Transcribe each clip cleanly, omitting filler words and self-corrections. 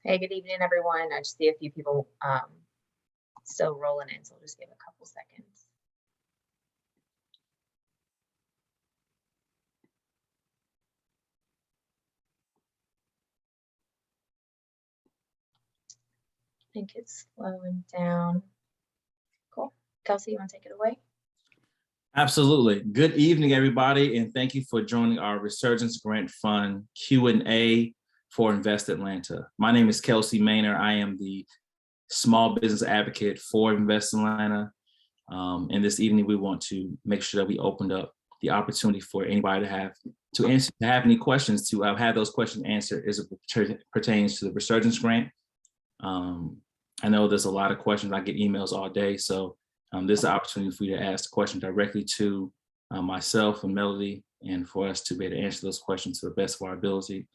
Hey, good evening, everyone. I just see a few people still rolling in, so I'll just give a couple seconds. I think it's slowing down. Cool. Kelsey, you want to take it away? Absolutely. Good evening, everybody, and thank you for joining our Resurgence Grant Fund Q&A for Invest Atlanta. My name is Kelsey Maynor. I am the small business advocate for Invest Atlanta. And this evening, we want to make sure that we opened up the opportunity for anybody to have any questions, to have those questions answered as it pertains to the Resurgence Grant. I know there's a lot of questions. I get emails all day, so this is an opportunity for you to ask the question directly to myself and Melody, and for us to be able to answer those questions to the best of our ability,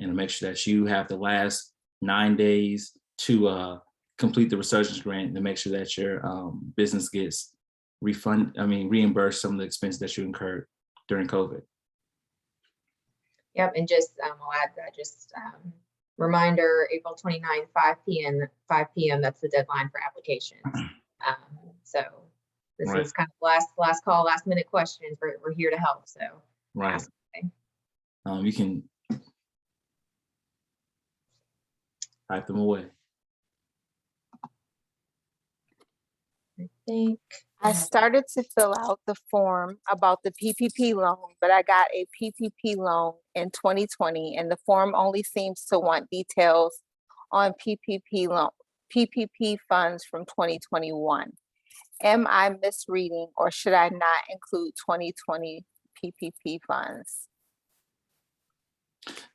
and to make sure that you have the last 9 days to complete the Resurgence Grant, and to make sure that your business gets reimbursed some of the expenses that you incurred during COVID. Yep, and just I'll add that reminder, April 29th, 5 p.m. That's the deadline for applications. So this is kind of last call, last minute questions. We're here to help. So right, you can type them away. I think I started to fill out the form about the PPP loan, but I got a PPP loan in 2020, and the form only seems to want details on PPP funds from 2021. Am I misreading, or should I not include 2020 PPP funds?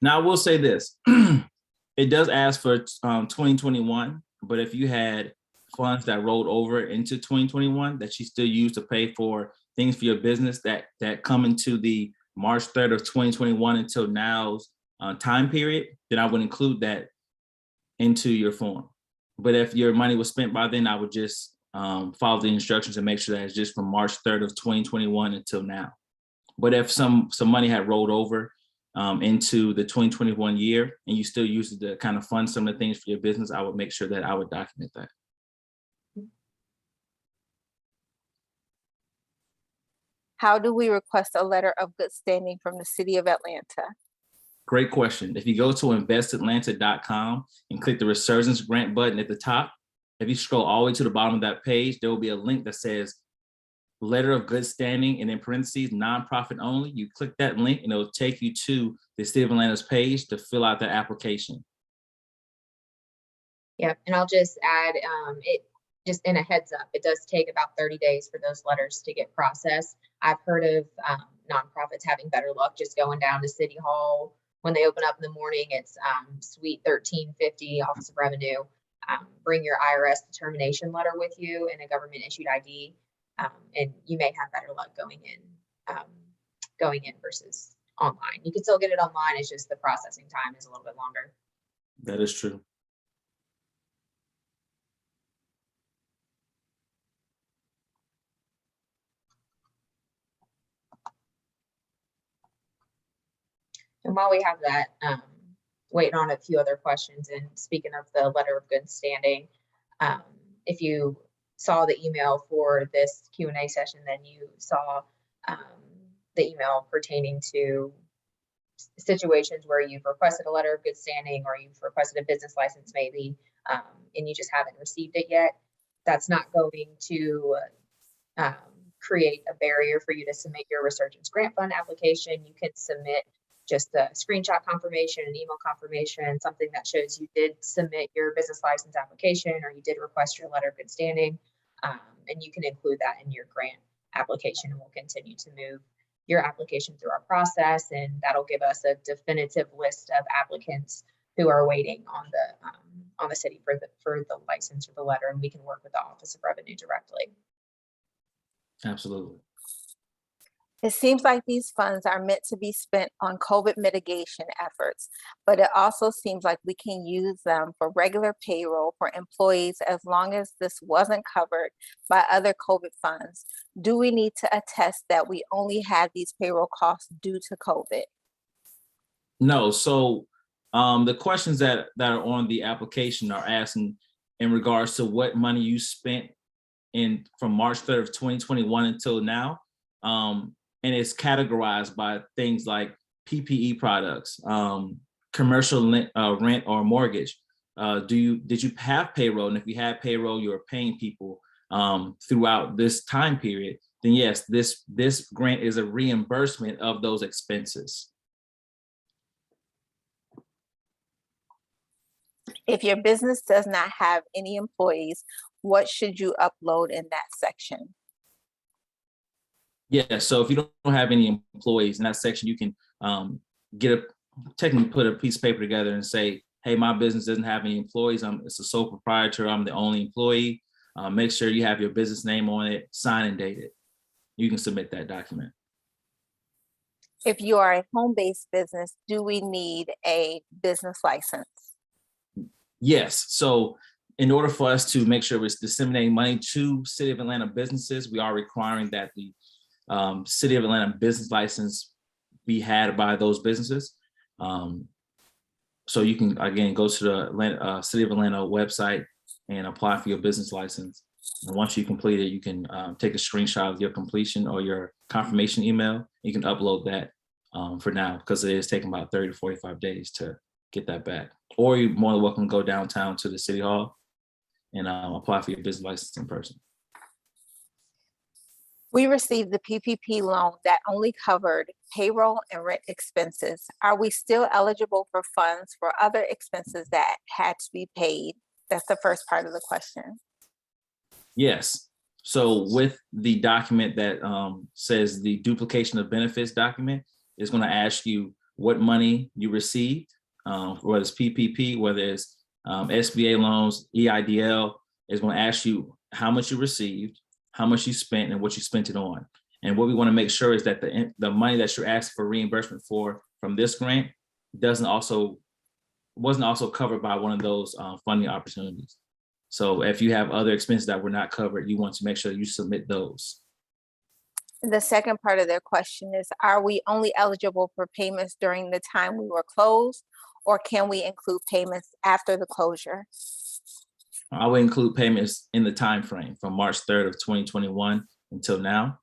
Now, I will say this. It does ask for 2021, but if you had funds that rolled over into 2021 that you still use to pay for things for your business that come into the March 3rd of 2021 until now's time period, then I would include that into your form. But if your money was spent by then, I would just follow the instructions and make sure that it's just from March 3rd of 2021 until now. But if some money had rolled over into the 2021 year and you still use it to kind of fund some of the things for your business, I would make sure that I would document that. How do we request a letter of good standing from the city of Atlanta? Great question. If you go to investatlanta.com and click the Resurgence Grant button at the top, if you scroll all the way to the bottom of that page, there will be a link that says letter of good standing and in parentheses, nonprofit only. You click that link and it will take you to the City of Atlanta's page to fill out that application. Yep, and I'll just add it just in a heads up. It does take about 30 days for those letters to get processed. I've heard of nonprofits having better luck just going down to City Hall when they open up in the morning. It's Suite 1350, Office of Revenue. Bring your IRS determination letter with you and a government issued ID, and you may have better luck going in versus online. You can still get it online. It's just the processing time is a little bit longer. That is true. And while we have that, waiting on a few other questions, and speaking of the letter of good standing, if you saw the email for this Q&A session, then you saw the email pertaining to situations where you've requested a letter of good standing or you've requested a business license maybe, and you just haven't received it yet. That's not going to create a barrier for you to submit your Resurgence Grant Fund application. You can submit just a screenshot confirmation, an email confirmation, something that shows you did submit your business license application or you did request your letter of good standing, and you can include that in your grant application, and we'll continue to move your application through our process, and that'll give us a definitive list of applicants who are waiting on the city for the license or the letter, and we can work with the Office of Revenue directly. Absolutely. It seems like these funds are meant to be spent on COVID mitigation efforts, but it also seems like we can use them for regular payroll for employees as long as this wasn't covered by other COVID funds. Do we need to attest that we only had these payroll costs due to COVID? No, so The questions that are on the application are asking in regards to what money you spent from March 3rd of 2021 until now. And it's categorized by things like PPE products, commercial rent or mortgage. Did you have payroll? And if you had payroll, you were paying people throughout this time period, then yes, this grant is a reimbursement of those expenses. If your business does not have any employees, what should you upload in that section? Yeah, so if you don't have any employees in that section, you can technically put a piece of paper together and say, hey, my business doesn't have any employees. It's a sole proprietor. I'm the only employee. Make sure you have your business name on it, sign and date it. You can submit that document. If you are a home-based business, do we need a business license? Yes. So in order for us to make sure it's disseminating money to City of Atlanta businesses, we are requiring that the City of Atlanta business license be had by those businesses. So you can, again, go to the City of Atlanta website and apply for your business license. And once you complete it, you can take a screenshot of your completion or your confirmation email. You can upload that for now, because it is taking about 30 to 45 days to get that back. Or you're more than welcome to go downtown to the City Hall and apply for your business license in person. We received the PPP loan that only covered payroll and rent expenses. Are we still eligible for funds for other expenses that had to be paid? That's the first part of the question. Yes. So with the document that says the duplication of benefits document, is going to ask you what money you received, whether it's PPP, whether it's SBA loans, EIDL, is going to ask you how much you received, how much you spent, and what you spent it on. And what we want to make sure is that the money that you're asking for reimbursement for from this grant wasn't also covered by one of those funding opportunities. So if you have other expenses that were not covered, you want to make sure you submit those. The second part of their question is, are we only eligible for payments during the time we were closed, or can we include payments after the closure? I would include payments in the time frame from March 3rd of 2021 until now.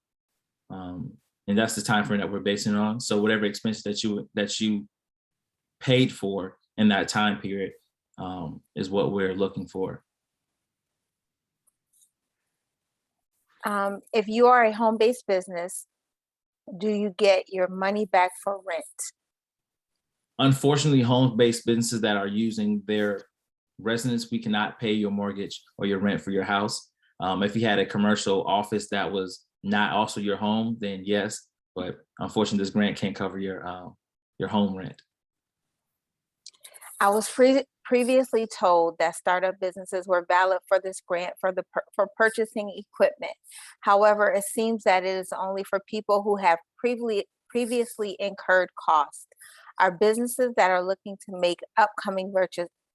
And that's the time frame that we're basing it on. So whatever expenses that you paid for in that time period is what we're looking for. If you are a home-based business, do you get your money back for rent? Unfortunately, home-based businesses that are using their residents, we cannot pay your mortgage or your rent for your house. If you had a commercial office that was not also your home, then yes, but unfortunately, this grant can't cover your home rent. I was previously told that startup businesses were valid for this grant for purchasing equipment. However, it seems that it is only for people who have previously incurred costs. Are businesses that are looking to make upcoming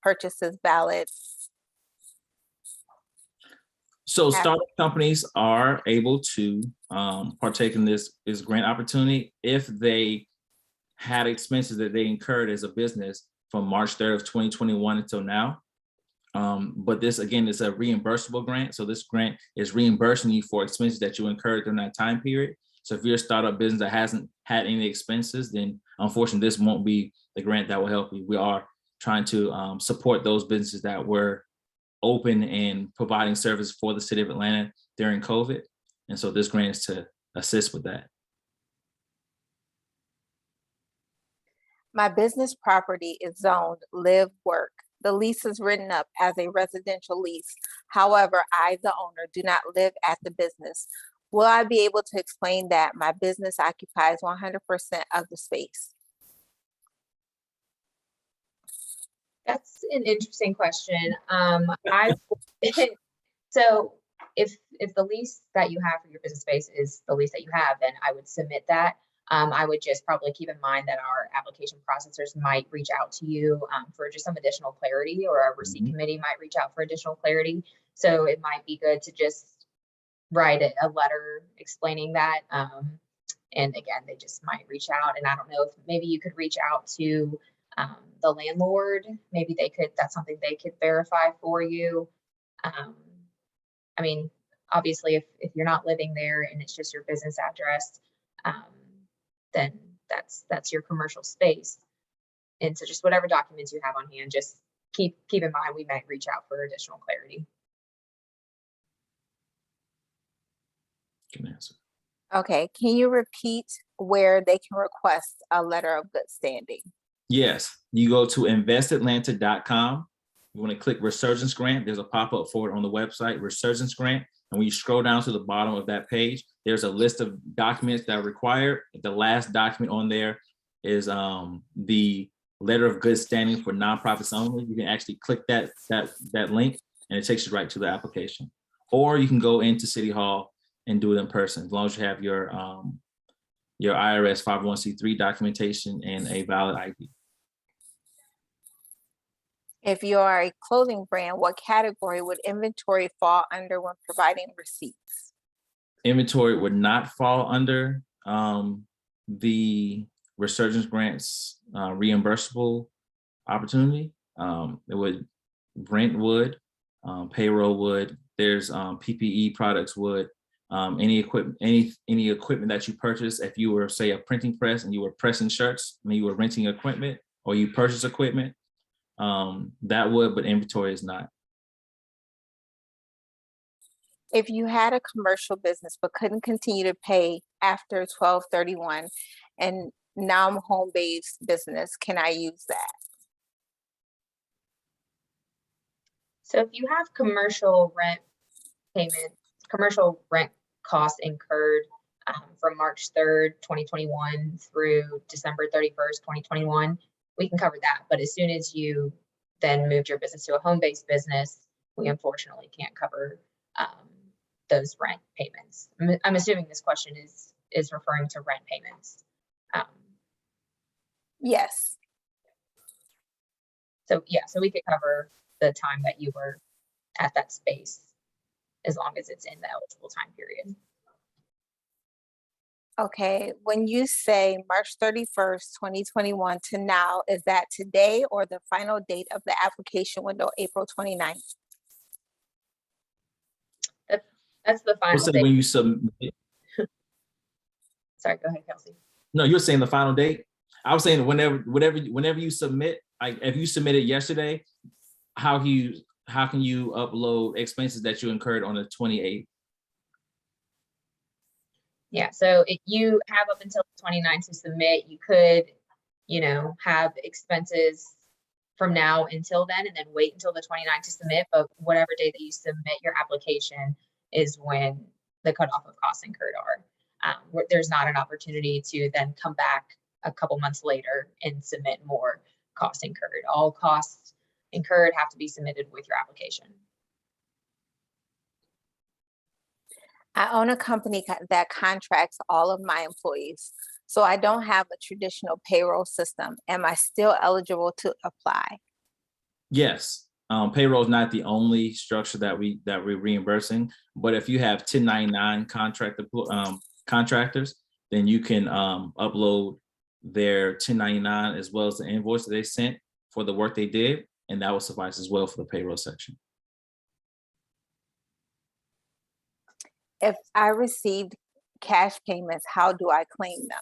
purchases valid? So startup companies are able to partake in this grant opportunity if they had expenses that they incurred as a business from March 3rd of 2021 until now. But this, again, is a reimbursable grant. So this grant is reimbursing you for expenses that you incurred during that time period. So if you're a startup business that hasn't had any expenses, then unfortunately, this won't be the grant that will help you. We are trying to support those businesses that were open and providing service for the City of Atlanta during COVID. And so this grant is to assist with that. My business property is zoned live work. The lease is written up as a residential lease. However, I, the owner, do not live at the business. Will I be able to explain that my business occupies 100% of the space? That's an interesting question. So if the lease that you have for your business space is the lease that you have, then I would submit that. I would just probably keep in mind that our application processors might reach out to you for just some additional clarity, or our receipt committee might reach out for additional clarity. So it might be good to just write a letter explaining that. And again, they just might reach out, and I don't know if maybe you could reach out to the landlord, maybe that's something they could verify for you. I mean, obviously, if you're not living there and it's just your business address, then that's your commercial space. And so just whatever documents you have on hand, just keep in mind, we might reach out for additional clarity. Can answer. Okay, can you repeat where they can request a letter of good standing? Yes, you go to investatlanta.com. You want to click Resurgence Grant. There's a pop-up for it on the website, Resurgence Grant. And when you scroll down to the bottom of that page, there's a list of documents that are required. The last document on there is the letter of good standing for nonprofits only. You can actually click that link and it takes you right to the application. Or you can go into City Hall and do it in person, as long as you have your IRS 501c3 documentation and a valid ID. If you are a clothing brand, what category would inventory fall under when providing receipts? Inventory would not fall under the Resurgence Grants reimbursable opportunity. It would, rent would, payroll would, there's PPE products would, any equipment that you purchase. If you were, say, a printing press and you were pressing shirts, I mean, you were renting equipment or you purchase equipment, that would, but inventory is not. If you had a commercial business but couldn't continue to pay after 12/31 and now I'm home-based business, can I use that? So if you have commercial rent payments, commercial rent costs incurred from March 3rd, 2021 through December 31st, 2021, we can cover that. But as soon as you then moved your business to a home-based business, we unfortunately can't cover those rent payments. I'm assuming this question is referring to rent payments. Yes. So yeah, so we could cover the time that you were at that space as long as it's in the eligible time period. Okay, when you say March 31st, 2021 to now, is that today or the final date of the application window, April 29th? That's the final date. When you submit. Sorry, go ahead, Kelsey. No, you're saying the final date. I was saying whenever you submit, like if you submitted yesterday, how can you upload expenses that you incurred on the 28th? Yeah, so if you have up until the 29th to submit, you could, have expenses from now until then and then wait until the 29th to submit. But whatever day that you submit your application is when the cutoff of costs incurred are. There's not an opportunity to then come back a couple months later and submit more costs incurred. All costs incurred have to be submitted with your application. I own a company that contracts all of my employees, so I don't have a traditional payroll system. Am I still eligible to apply? Yes. Payroll is not the only structure that we're reimbursing, but if you have 1099 contractors, then you can upload their 1099 as well as the invoice that they sent for the work they did, and that will suffice as well for the payroll section. If I received cash payments, how do I claim them?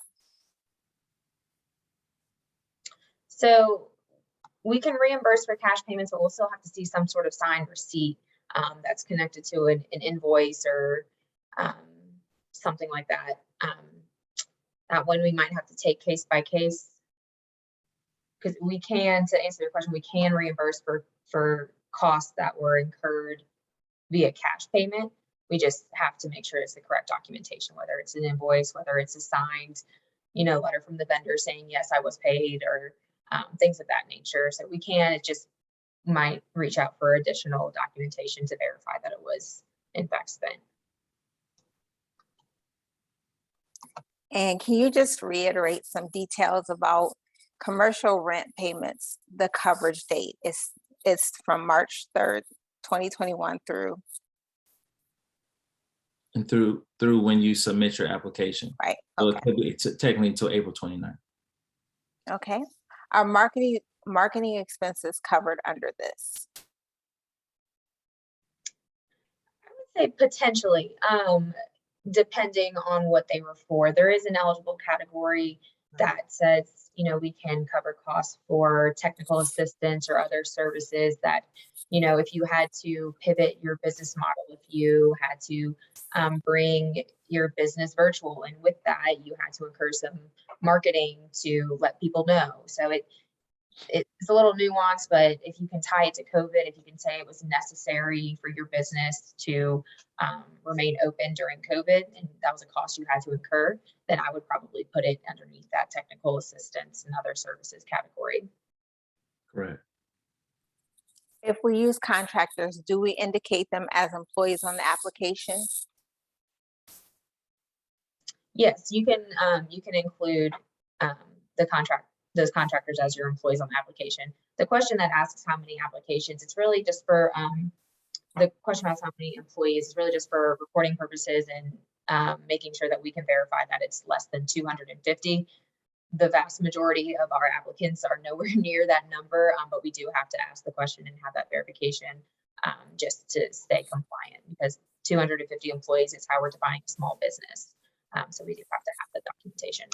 So we can reimburse for cash payments, but we'll still have to see some sort of signed receipt that's connected to an invoice or something like that. That one we might have to take case by case, because we can, to answer your question, we can reimburse for costs that were incurred via cash payment. We just have to make sure it's the correct documentation, whether it's an invoice, whether it's a signed, letter from the vendor saying, yes, I was paid, or things of that nature. So we can, it just might reach out for additional documentation to verify that it was in fact spent. And can you just reiterate some details about commercial rent payments? The coverage date is from March 3rd, 2021 through? And through when you submit your application. Right. So Okay. it could be technically until April 29th. Okay. Are marketing marketing expenses covered under this? I would say potentially, depending on what they were for. There is an eligible category that says, we can cover costs for technical assistance or other services that, if you had to pivot your business model, if you had to bring your business virtual, and with that, you had to incur some marketing to let people know. So it's a little nuanced, but if you can tie it to COVID, if you can say it was necessary for your business to remain open during COVID, and that was a cost you had to incur, then I would probably put it underneath that technical assistance and other services category. Correct. If we use contractors, do we indicate them as employees on the application? Yes, you can include those contractors as your employees on the application. The question that asks how many applications, it's really just for the question asks how many employees is really just for reporting purposes and making sure that we can verify that it's less than 250. The vast majority of our applicants are nowhere near that number, but we do have to ask the question and have that verification just to stay compliant, because 250 employees is how we're defining a small business. So we do have to have the documentation.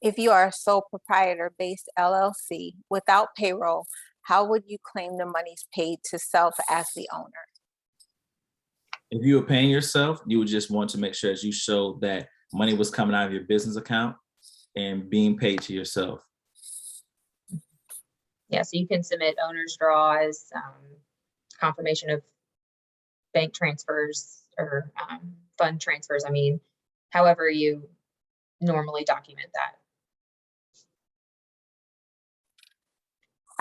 If you are a sole proprietor based LLC without payroll, how would you claim the monies paid to self as the owner? If you were paying yourself, you would just want to make sure as you show that money was coming out of your business account and being paid to yourself. Yeah, so you can submit owner's draws, confirmation of bank transfers or fund transfers. I mean, however you normally document that.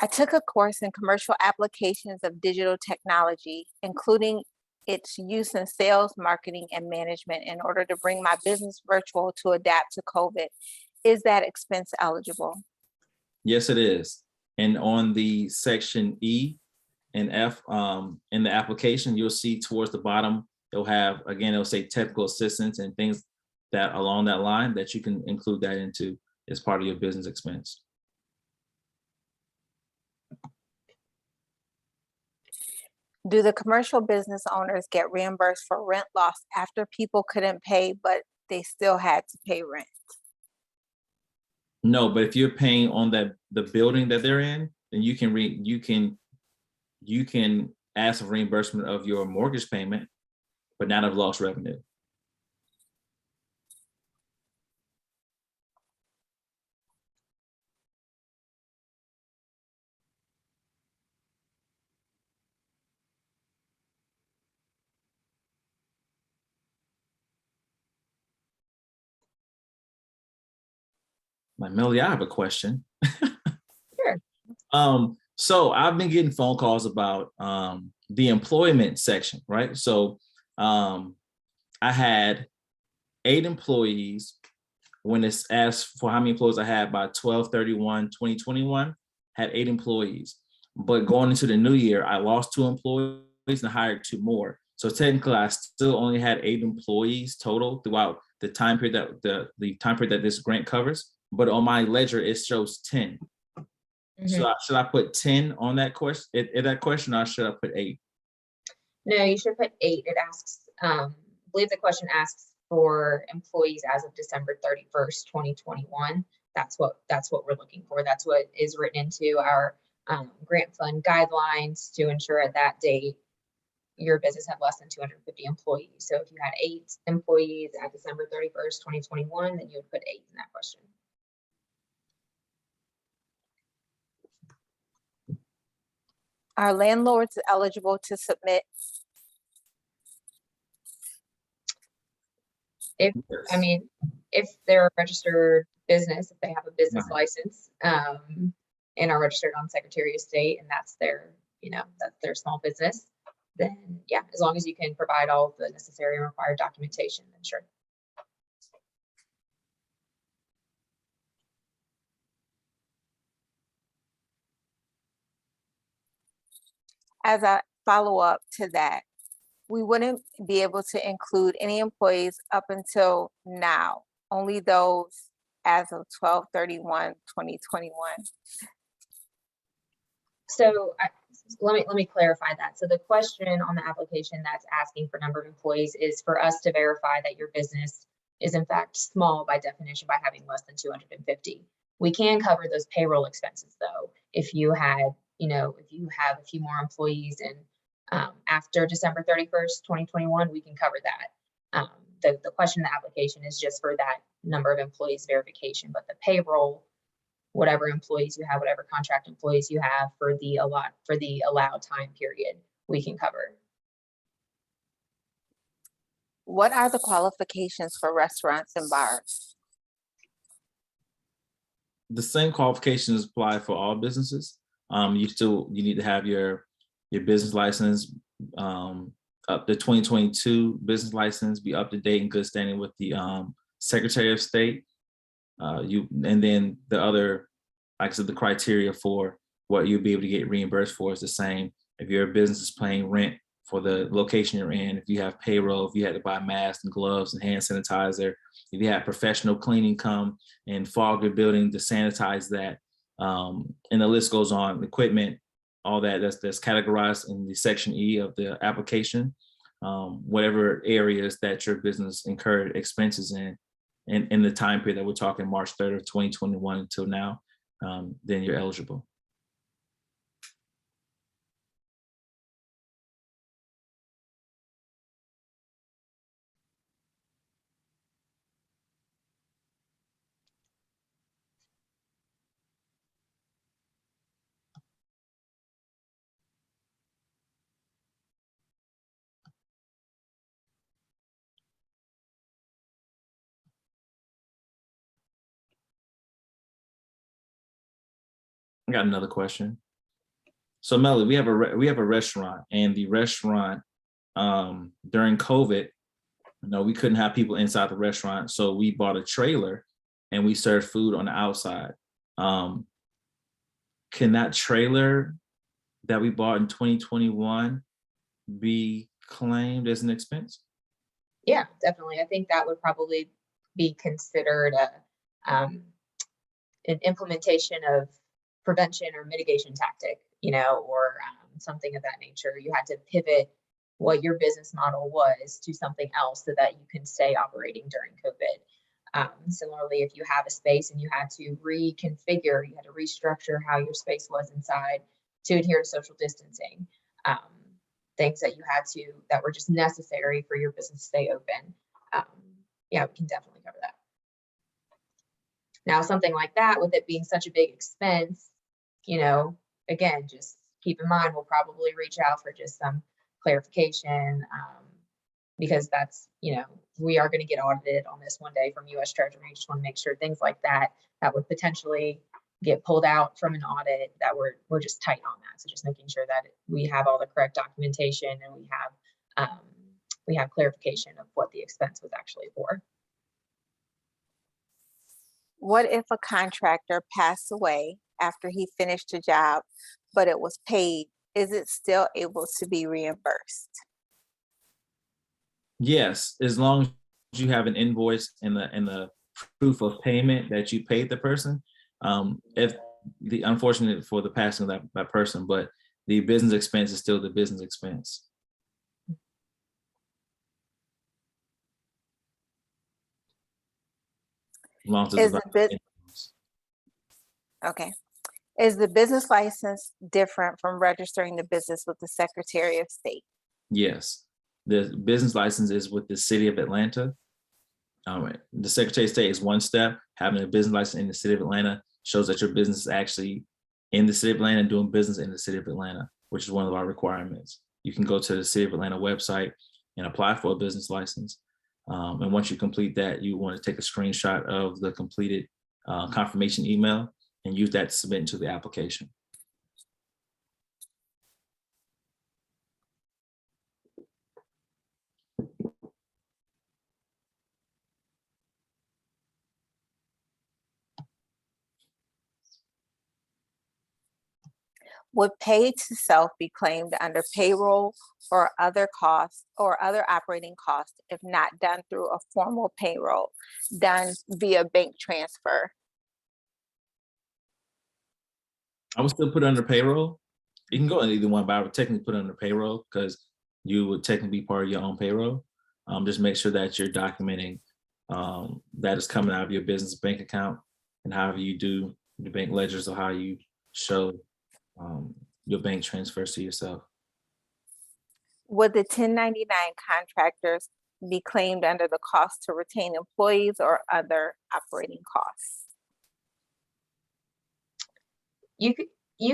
I took a course in commercial applications of digital technology, including its use in sales, marketing, and management in order to bring my business virtual to adapt to COVID. Is that expense eligible? Yes, it is. And on the section E and F in the application, you'll see towards the bottom, it'll say technical assistance and things that along that line that you can include that into as part of your business expense. Do the commercial business owners get reimbursed for rent loss after people couldn't pay, but they still had to pay rent? No, but if you're paying on the building that they're in, then you can ask for reimbursement of your mortgage payment, but not of lost revenue. Melody, I have a question. Sure. So I've been getting phone calls about the employment section, right? So I had 8 employees. When it's asked for how many employees I had by 12/31/2021, had 8 employees. But going into the new year, I lost 2 employees and hired 2 more. So technically, I still only had 8 employees total throughout the time period that the time period that this grant covers. But on my ledger, it shows 10. Mm-hmm. So should I put 10 on that question? That question, or should I put 8? No, you should put 8. It asks, I believe the question asks for employees as of December 31st, 2021. That's what we're looking for. That's what is written into our grant fund guidelines to ensure at that date your business had less than 250 employees. So if you had 8 employees at December 31st, 2021, then you would put 8 in that question. Are landlords eligible to submit? If they're a registered business, if they have a business license and are registered on Secretary of State, and that's their small business, then yeah, as long as you can provide all the necessary and required documentation, then sure. As a follow-up to that, we wouldn't be able to include any employees up until now, only those as of 12/31/2021. Let me clarify that. So the question on the application that's asking for number of employees is for us to verify that your business is in fact small by definition by having less than 250. We can cover those payroll expenses though. If you had, if you have a few more employees and after December 31st, 2021, we can cover that. The question in the application is just for that number of employees verification, but the payroll, whatever employees you have, whatever contract employees you have for the allowed time period, we can cover. What are the qualifications for restaurants and bars? The same qualifications apply for all businesses. You need to have your business license, up to 2022 business license, be up to date and good standing with the Secretary of State. And then the other, like I said, the criteria for what you'll be able to get reimbursed for is the same. If your business is paying rent for the location you're in, if you have payroll, if you had to buy masks and gloves and hand sanitizer, if you have professional cleaning come and fog your building to sanitize that, and the list goes on, equipment, all that's categorized in the section E of the application, whatever areas that your business incurred expenses in the time period that we're talking March 3rd of 2021 until now, then you're eligible. I got another question. So Melly, we have a restaurant, and the restaurant during COVID, we couldn't have people inside the restaurant, so we bought a trailer and we served food on the outside. Can that trailer that we bought in 2021 be claimed as an expense? Yeah, definitely. I think that would probably be considered an implementation of prevention or mitigation tactic, or something of that nature. You had to pivot what your business model was to something else so that you can stay operating during COVID. Similarly, if you have a space and you had to reconfigure, you had to restructure how your space was inside to adhere to social distancing, things that were just necessary for your business to stay open. Yeah, we can definitely cover that. Now, something like that, with it being such a big expense, again, just keep in mind, we'll probably reach out for just some clarification, because that's, we are going to get audited on this one day from U.S. Treasury. Just want to make sure things like that would potentially get pulled out from an audit, that we're just tight on that. So just making sure that we have all the correct documentation and we have clarification of what the expense was actually for. What if a contractor passed away after he finished a job, but it was paid? Is it still able to be reimbursed? Yes, as long as you have an invoice and the proof of payment that you paid the person. If the unfortunate for the passing of that person, but the business expense is still the business expense. As long as it's okay. Is the business license different from registering the business with the Secretary of State? Yes, the business license is with the City of Atlanta. The Secretary of State is one step. Having a business license in the City of Atlanta shows that your business is actually in the City of Atlanta and doing business in the City of Atlanta, which is one of our requirements. You can go to the City of Atlanta website and apply for a business license. And once you complete that, you want to take a screenshot of the completed confirmation email and use that to submit into the application. Would pay to self be claimed under payroll or other costs or other operating costs if not done through a formal payroll done via bank transfer? I would still put it under payroll. You can go on either one, but I would technically put it under payroll because you would technically be part of your own payroll. Just make sure that you're documenting that is coming out of your business bank account, and however you do the bank ledgers or how you show your bank transfers to yourself. Would the 1099 contractors be claimed under the cost to retain employees or other operating costs? You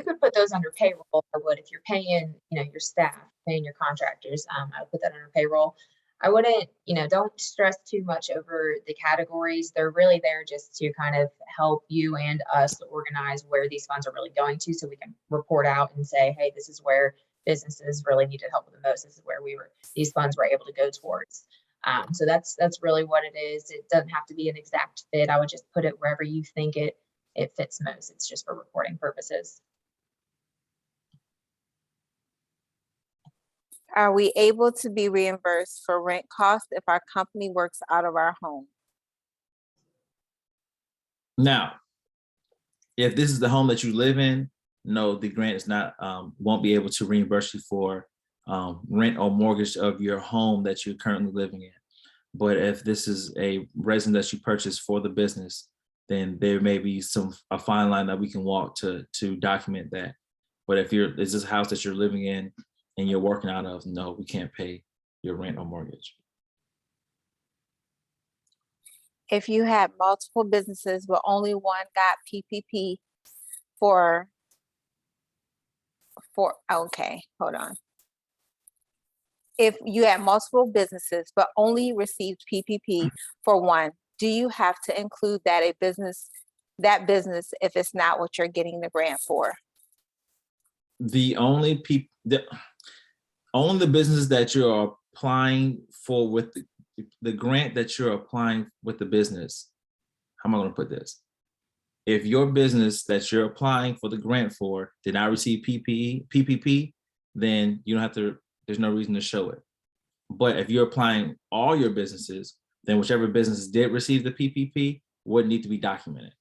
could put those under payroll. I would, if you're paying, your staff, paying your contractors, I would put that under payroll. I wouldn't, don't stress too much over the categories. They're really there just to kind of help you and us organize where these funds are really going to, so we can report out and say, hey, this is where businesses really needed help with the most. This is where these funds were able to go towards. So that's really what it is. It doesn't have to be an exact fit. I would just put it wherever you think it fits most. It's just for reporting purposes. Are we able to be reimbursed for rent costs if our company works out of our home? Now, if this is the home that you live in, no, the grant is not, won't be able to reimburse you for rent or mortgage of your home that you're currently living in. But if this is a residence that you purchased for the business, then there may be a fine line that we can walk to document that. But if is this house that you're living in and you're working out of, no, we can't pay your rent or mortgage. If you had multiple businesses but only one got PPP okay, hold on. If you had multiple businesses but only received PPP for one, do you have to include that business if it's not what you're getting the grant for? The only the businesses that you're applying for with the grant that you're applying with the business, how am I going to put this? If your business that you're applying for the grant for did not receive PPP, then you don't have to, there's no reason to show it. But if you're applying all your businesses, then whichever businesses did receive the PPP would need to be documented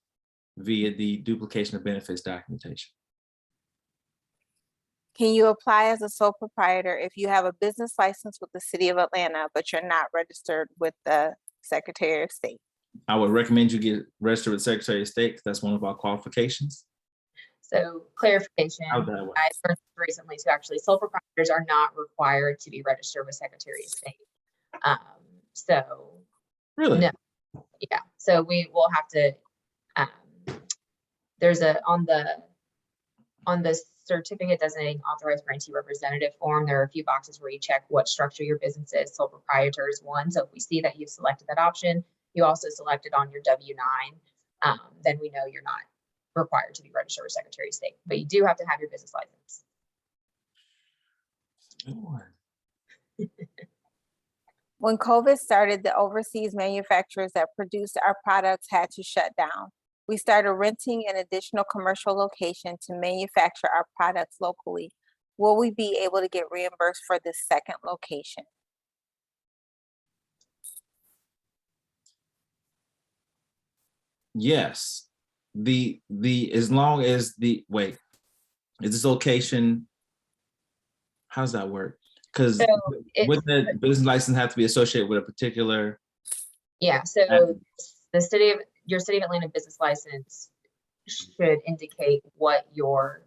via the duplication of benefits documentation. Can you apply as a sole proprietor if you have a business license with the City of Atlanta, but you're not registered with the Secretary of State? I would recommend you get registered with Secretary of State because that's one of our qualifications. So clarification, I learned recently too, actually, sole proprietors are not required to be registered with Secretary of State. So really? No, yeah. So we will have to, there's on the certificate designating authorized grantee representative form, there are a few boxes where you check what structure your business is. Sole proprietor is one. So if we see that you've selected that option, you also selected on your W-9, then we know you're not required to be registered with Secretary of State, but you do have to have your business license. When COVID started, the overseas manufacturers that produced our products had to shut down. We started renting an additional commercial location to manufacture our products locally. Will we be able to get reimbursed for this second location? Yes. As long as is this location, how does that work? Because with the business license have to be associated with a particular. Yeah, so your City of Atlanta business license should indicate what your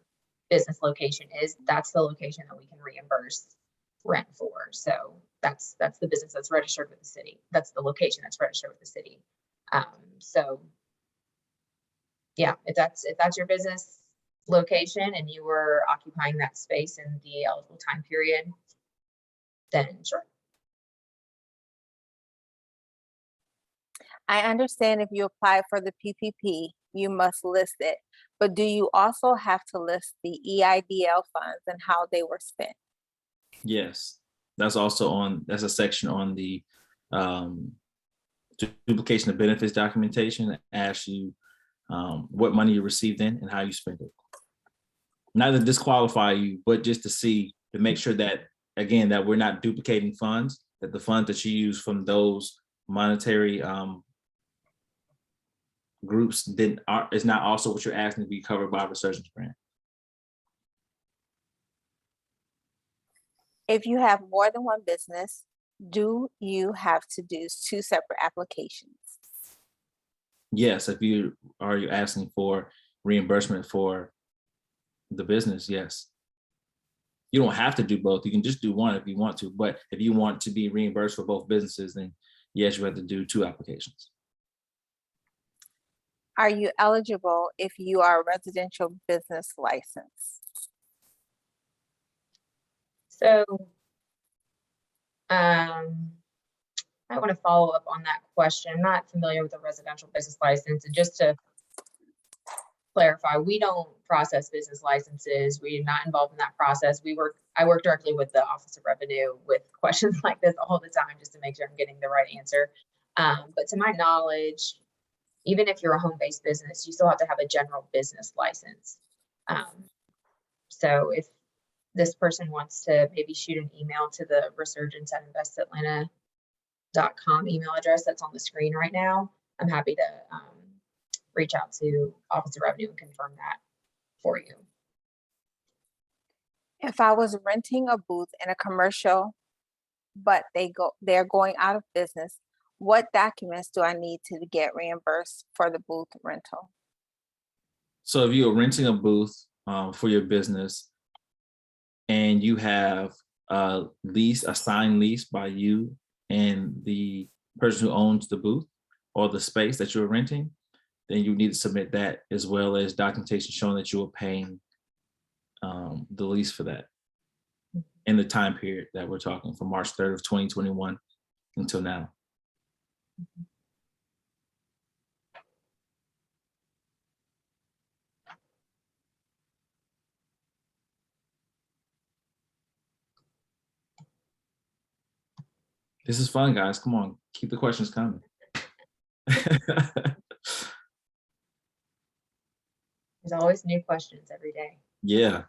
business location is. That's the location that we can reimburse rent for. So that's the business that's registered with the city. That's the location that's registered with the city. So yeah, if that's your business location and you were occupying that space in the eligible time period, then sure. I understand if you apply for the PPP, you must list it, but do you also have to list the EIDL funds and how they were spent? Yes, that's also that's a section on the duplication of benefits documentation that asks you what money you received in and how you spent it. Not to disqualify you, but just to make sure that, again, that we're not duplicating funds, that the funds that you use from those monetary groups is not also what you're asking to be covered by Resurgence Grant. If you have more than one business, do you have to do 2 separate applications? Yes, if you are asking for reimbursement for the business, yes. You don't have to do both. You can just do one if you want to, but if you want to be reimbursed for both businesses, then yes, you have to do 2 applications. Are you eligible if you are a residential business license? So I want to follow up on that question. I'm not familiar with a residential business license, and just to clarify, we don't process business licenses. We're not involved in that process. I work directly with the Office of Revenue with questions like this all the time, just to make sure I'm getting the right answer. But to my knowledge, even if you're a home-based business, you still have to have a general business license. So if this person wants to maybe shoot an email to the resurgence@investatlanta.com email address that's on the screen right now, I'm happy to reach out to Office of Revenue and confirm that for you. If I was renting a booth in a commercial, but they're going out of business, what documents do I need to get reimbursed for the booth rental? So if you're renting a booth for your business and you have a signed lease by you and the person who owns the booth or the space that you're renting, then you need to submit that, as well as documentation showing that you are paying the lease for that in the time period that we're talking, from March 3rd of 2021 until now. This is fun, guys. Come on, keep the questions coming. There's always new questions every day. Yeah.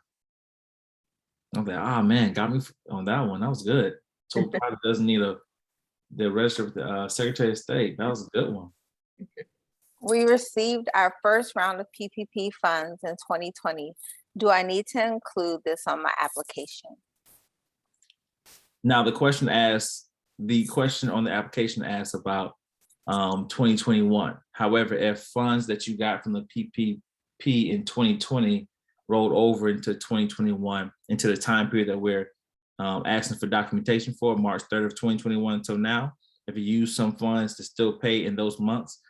I'm like, oh man, got me on that one. That was good. So probably doesn't need the register with the Secretary of State. That was a good one. We received our first round of PPP funds in 2020. Do I need to include this on my application? Now the question on the application asks about 2021. However, if funds that you got from the PPP in 2020 rolled over into 2021, into the time period that we're asking for documentation for, March 3rd of 2021 until now, if you use some funds to still pay in those months,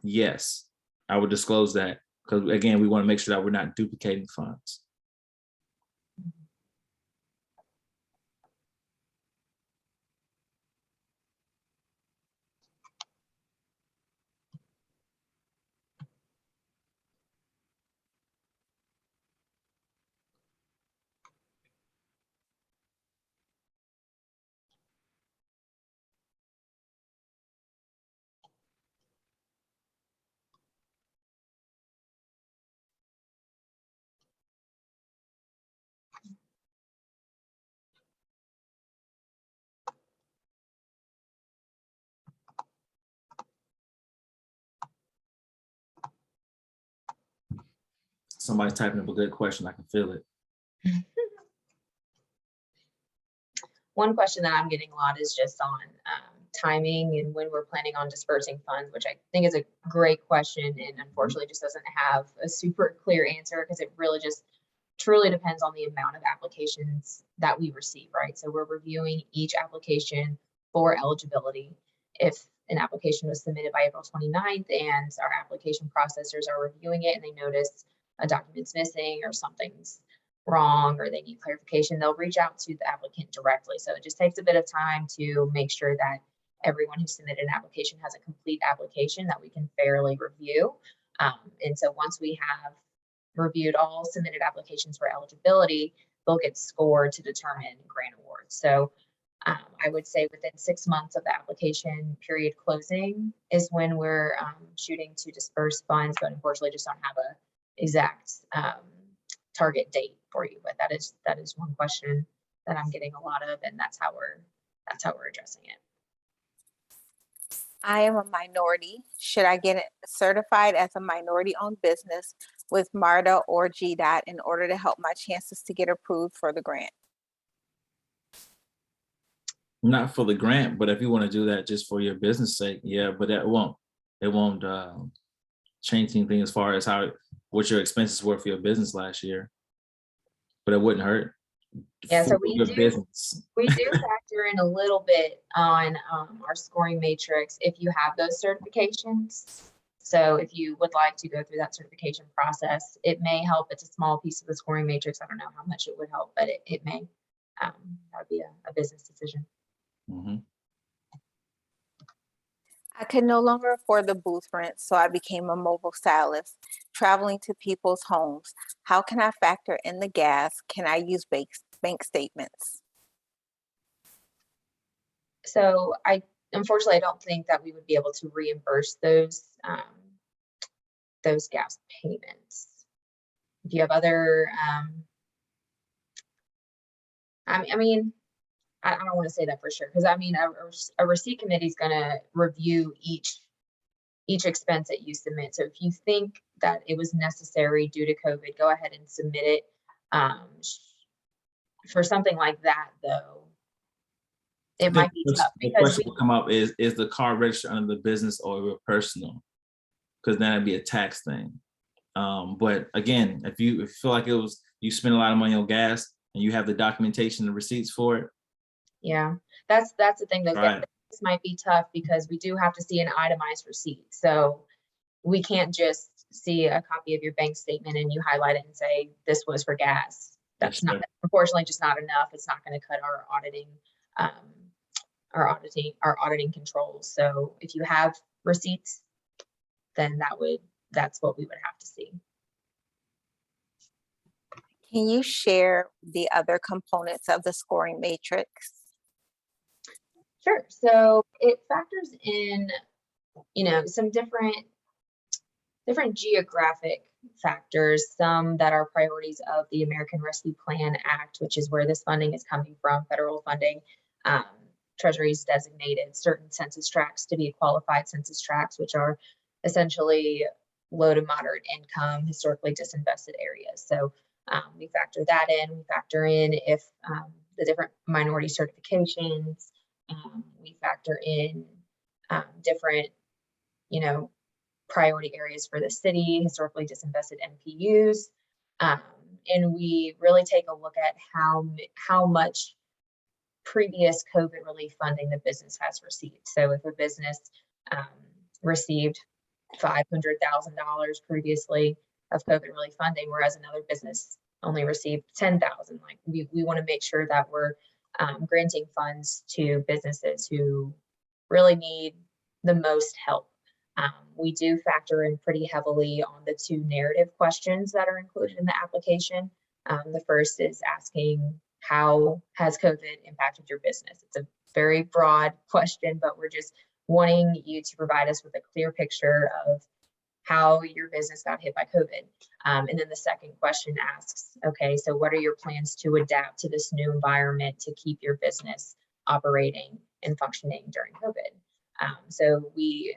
yes, I would disclose that, because again, we want to make sure that we're not duplicating funds. Somebody's typing up a good question. I can feel it. One question that I'm getting a lot is just on timing and when we're planning on dispersing funds, which I think is a great question, and unfortunately just doesn't have a super clear answer, because it really just truly depends on the amount of applications that we receive, right? So we're reviewing each application for eligibility. If an application was submitted by April 29th and our application processors are reviewing it and they notice a document's missing or something's wrong or they need clarification, they'll reach out to the applicant directly. So it just takes a bit of time to make sure that everyone who submitted an application has a complete application that we can fairly review. And so once we have reviewed all submitted applications for eligibility, they'll get scored to determine grant awards. So I would say within 6 months of the application period closing is when we're shooting to disperse funds, but unfortunately just don't have a exact target date for you. But that is one question that I'm getting a lot of, and that's how we're addressing it. I am a minority. Should I get it certified as a minority-owned business with MARTA or GDOT in order to help my chances to get approved for the grant? Not for the grant, but if you want to do that just for your business sake, yeah, but it won't change anything as far as what your expenses were for your business last year, but it wouldn't hurt Yeah, so for your business. we do factor in a little bit on our scoring matrix if you have those certifications. So if you would like to go through that certification process, it may help. It's a small piece of the scoring matrix. I don't know how much it would help, but it may. That would be a business decision. Mhm. I could no longer afford the booth rent, so I became a mobile stylist, traveling to people's homes. How can I factor in the gas? Can I use bank statements? So unfortunately, I don't think that we would be able to reimburse those gas payments. If you have other, I mean, I don't want to say that for sure, because I mean, a receipt committee is going to review each expense that you submit. So if you think that it was necessary due to COVID, go ahead and submit it. For something like that, though, it might be tough The because question will come up is the car registered under the business or your personal? Because then it'd be a tax thing. But again, if you feel like you spend a lot of money on gas and you have the documentation and receipts for it. Yeah, that's the thing though. Right. This might be tough because we do have to see an itemized receipt. So we can't just see a copy of your bank statement and you highlight it and say this was for gas. That's not, unfortunately, just not enough. It's not going to cut our auditing controls. So if you have receipts, then that's what we would have to see. Can you share the other components of the scoring matrix? Sure. So it factors in, some different geographic factors, some that are priorities of the American Rescue Plan Act, which is where this funding is coming from, federal funding. Treasury's designated certain census tracts to be qualified census tracts, which are essentially low to moderate income, historically disinvested areas. So we factor that in. We factor in if the different minority certifications. We factor in different, priority areas for the city, historically disinvested MPUs. And we really take a look at how much previous COVID relief funding the business has received. So if a business received $500,000 previously of COVID relief funding, whereas another business only received $10,000, like we want to make sure that we're granting funds to businesses who really need the most help. We do factor in pretty heavily on the two narrative questions that are included in the application. The first is asking, how has COVID impacted your business? It's a very broad question, but we're just wanting you to provide us with a clear picture of how your business got hit by COVID. And then the second question asks, okay, so what are your plans to adapt to this new environment to keep your business operating and functioning during COVID? So we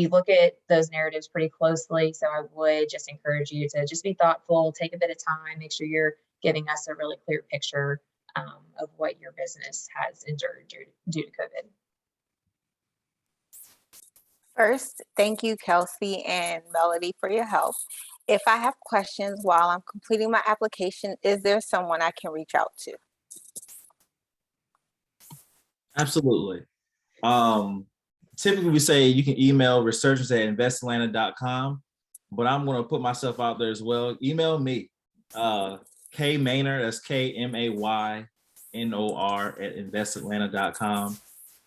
look at those narratives pretty closely. So I would just encourage you to just be thoughtful, take a bit of time, make sure you're giving us a really clear picture of what your business has endured due to COVID. First, thank you, Kelsey and Melody, for your help. If I have questions while I'm completing my application, is there someone I can reach out to? Absolutely. Typically we say you can email resurgence@investatlanta.com, but I'm going to put myself out there as well. Email me, K Maynor, that's KMAYNOR @investatlanta.com.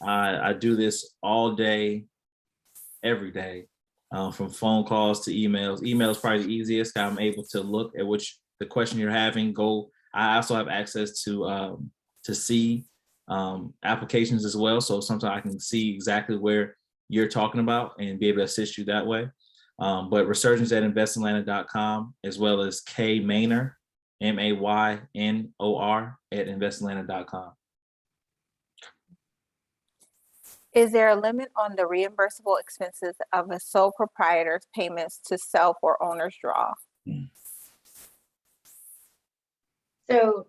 I do this all day, every day, from phone calls to emails. Email is probably the easiest. I'm able to look at the question you're having. I also have access to see applications as well. So sometimes I can see exactly where you're talking about and be able to assist you that way. But resurgence@investatlanta.com, as well as K Maynor, MAYNOR @investatlanta.com. Is there a limit on the reimbursable expenses of a sole proprietor's payments to self or owner's draw? So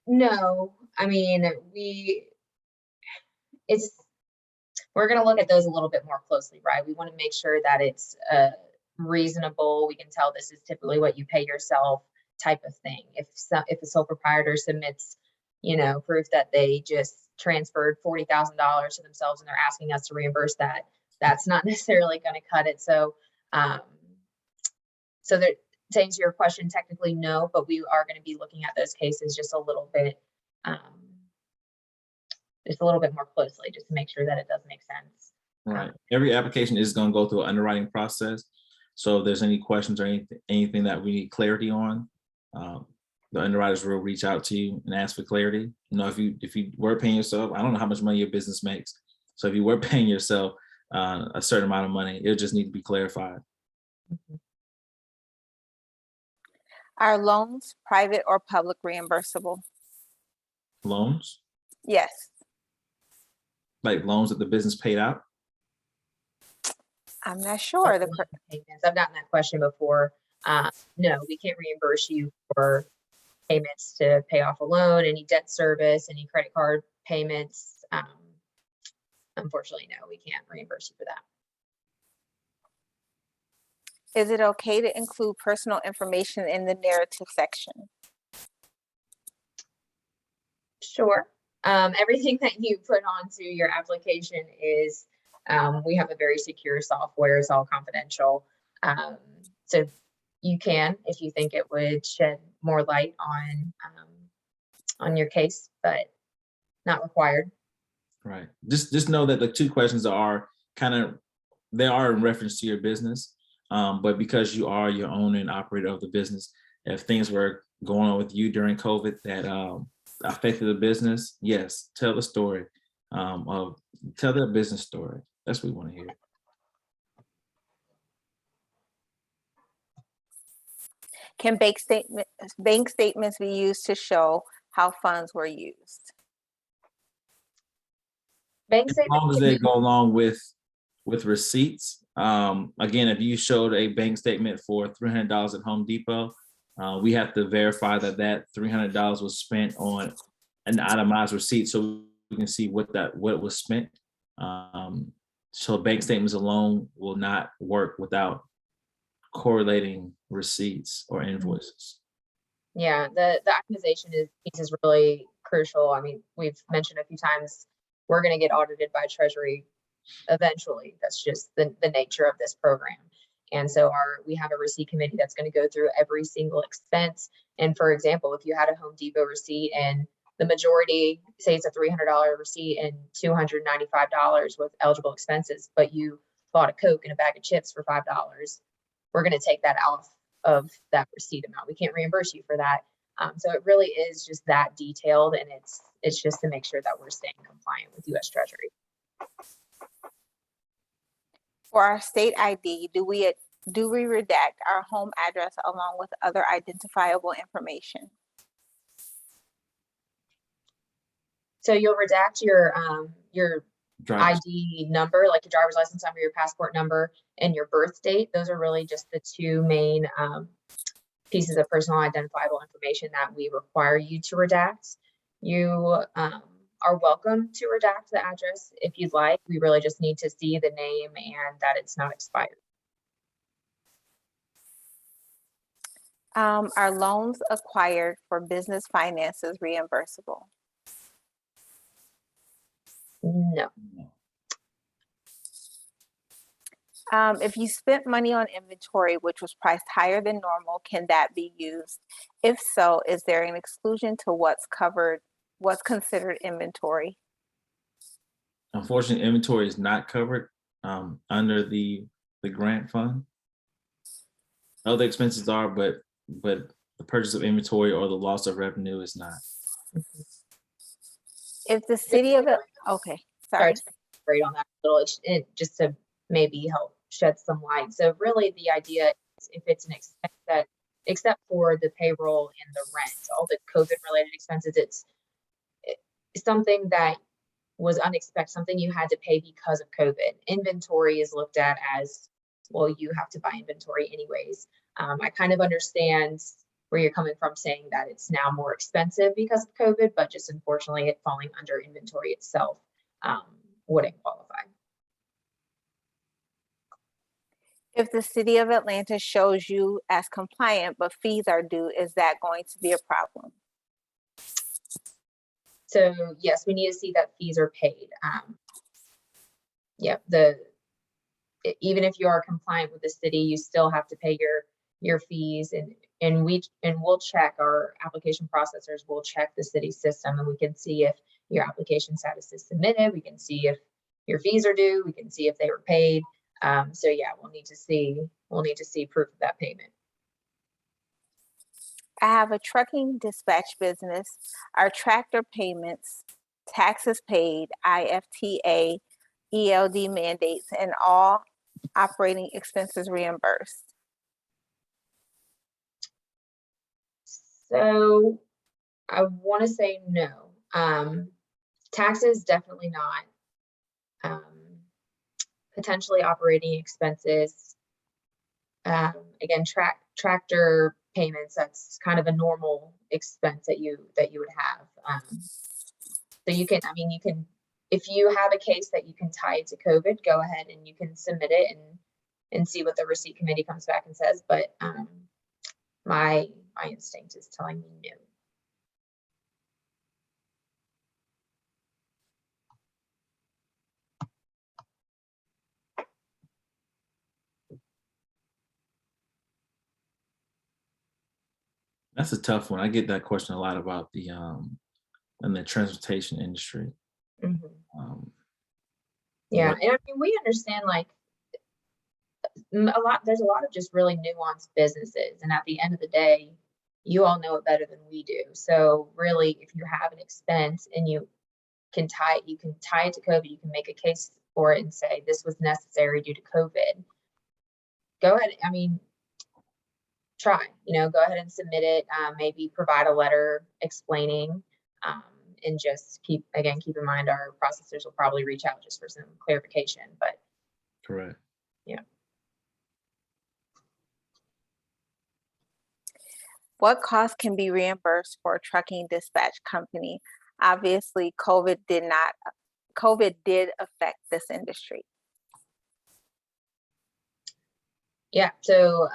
no, I mean, we're going to look at those a little bit more closely, right? We want to make sure that it's reasonable. We can tell this is typically what you pay yourself type of thing. If a sole proprietor submits, proof that they just transferred $40,000 to themselves and they're asking us to reimburse that, that's not necessarily going to cut it. So, to answer your question, technically no, but we are going to be looking at those cases just a little bit more closely, just to make sure that it does make sense. Right. Every application is going to go through an underwriting process. So if there's any questions or anything that we need clarity on, the underwriters will reach out to you and ask for clarity. If you were paying yourself, I don't know how much money your business makes. So if you were paying yourself a certain amount of money, it'll just need to be clarified. Mm-hmm. Are loans private or public reimbursable? Loans? Yes. Like loans that the business paid out? I'm not sure. Payments. I've gotten that question before. No, we can't reimburse you for payments to pay off a loan, any debt service, any credit card payments. Unfortunately, no, we can't reimburse you for that. Is it okay to include personal information in the narrative section? Sure. Everything that you put onto your application is, we have a very secure software. It's all confidential. So you can, if you think it would shed more light on your case, but not required. Right. Just know that the two questions are they are in reference to your business. But because you are your owner and operator of the business, if things were going on with you during COVID that affected the business, yes, tell the story. Tell their business story. That's what we want to hear. Can bank statements be used to show how funds were used? Bank As long as they go along with receipts. Again, if you showed a bank statement for $300 at Home Depot, we have to verify that $300 was spent on an itemized receipt, so we can see what was spent. So bank statements alone will not work without correlating receipts or invoices. Yeah, the itemization piece is really crucial. I mean, we've mentioned a few times, we're going to get audited by Treasury eventually. That's just the nature of this program. And so we have a receipt committee that's going to go through every single expense. And for example, if you had a Home Depot receipt and the majority, say it's a $300 receipt and $295 with eligible expenses, but you bought a Coke and a bag of chips for $5, we're going to take that off of that receipt amount. We can't reimburse you for that. So it really is just that detailed, and it's just to make sure that we're staying compliant with U.S. Treasury. For our state ID, do we redact our home address along with other identifiable information? So you'll redact your Driver's. ID number, like your driver's license number, your passport number, and your birth date. Those are really just the two main pieces of personal identifiable information that we require you to redact. You are welcome to redact the address if you'd like. We really just need to see the name and that it's not expired. Are loans acquired for business finances reimbursable? No. If you spent money on inventory which was priced higher than normal, can that be used? If so, is there an exclusion to what's considered inventory? Unfortunately, inventory is not covered under the grant fund. Other expenses are, but the purchase of inventory or the loss of revenue is not. If the city of it, okay, sorry. Great on that a little, just to maybe help shed some light. So really the idea is if it's an expense that, except for the payroll and the rent, all the COVID related expenses, it's something that was unexpected, something you had to pay because of COVID. Inventory is looked at as, well, you have to buy inventory anyways. I kind of understand where you're coming from saying that it's now more expensive because of COVID, but just unfortunately it falling under inventory itself. wouldn't qualify. If the city of Atlanta shows you as compliant, but fees are due, is that going to be a problem? So yes, we need to see that fees are paid. Yep, even if you are compliant with the city, you still have to pay your fees, and we'll check, our application processors will check the city system, and we can see if your application status is submitted. We can see if your fees are due. We can see if they were paid. So yeah, we'll need to see proof of that payment. I have a trucking dispatch business. Our tractor payments, taxes paid, IFTA, ELD mandates, and all operating expenses reimbursed. So I want to say no. Taxes, definitely not. Potentially operating expenses. Again, tractor payments, that's kind of a normal expense that you would have. So you can, if you have a case that you can tie it to COVID, go ahead and you can submit it and see what the receipt committee comes back and says. But my instinct is telling me no. That's a tough one. I get that question a lot about the in the transportation industry. Mm-hmm. Yeah, and we understand, like, there's a lot of just really nuanced businesses, and at the end of the day, you all know it better than we do. So really, if you have an expense and you can tie it to COVID, you can make a case for it and say this was necessary due to COVID. Go ahead. Try, go ahead and submit it, maybe provide a letter explaining, and just keep in mind our processors will probably reach out just for some clarification, but. Correct. Yeah. What costs can be reimbursed for a trucking dispatch company? Obviously, COVID did affect this industry. Yeah, so